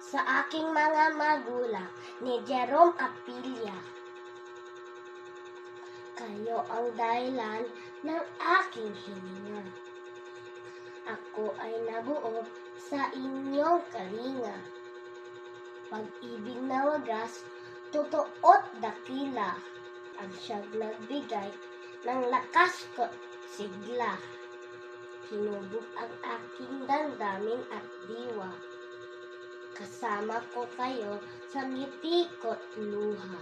sa aking mga magulang ni Jerome Apilla. Kayo ang dahilan ng aking hininga. Ako ay nabuo sa inyong kalinga. Pag-ibig na wagas, totoo't dakila, ang siyang nagbigay ng lakas ko't sigla. Hinubog ang aking damdamin at diwa. Kasama ko kayo sa ngiti ko't luha.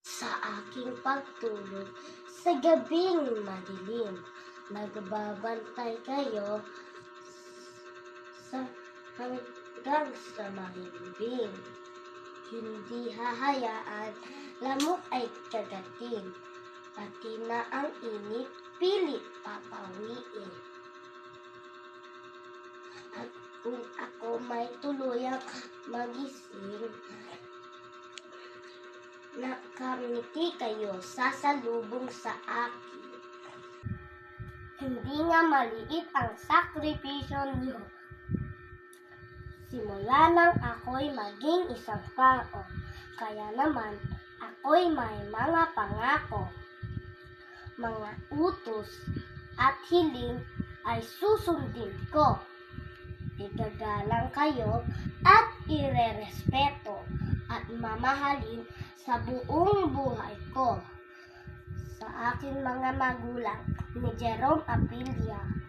Sa aking pagtulog, sa gabing madilim, nagbabantay kayo hanggang sa mahimbing. Hindi hahayaan, lamok ay kagatin, pati na ang init, pilit papawiin. At kung ako may tuluyang magising, nakamiti kayo sasalubong sa akin. Hindi nga maliit ang sakripisyo niyo. Simula nang ako'y maging isang tao, kaya naman ako'y may mga pangako. Mga utos at hiling ay susundin ko. Igagalang kayo at irerespeto at mamahalin sa buong buhay ko. Sa aking mga magulang ni Jerome Apilla.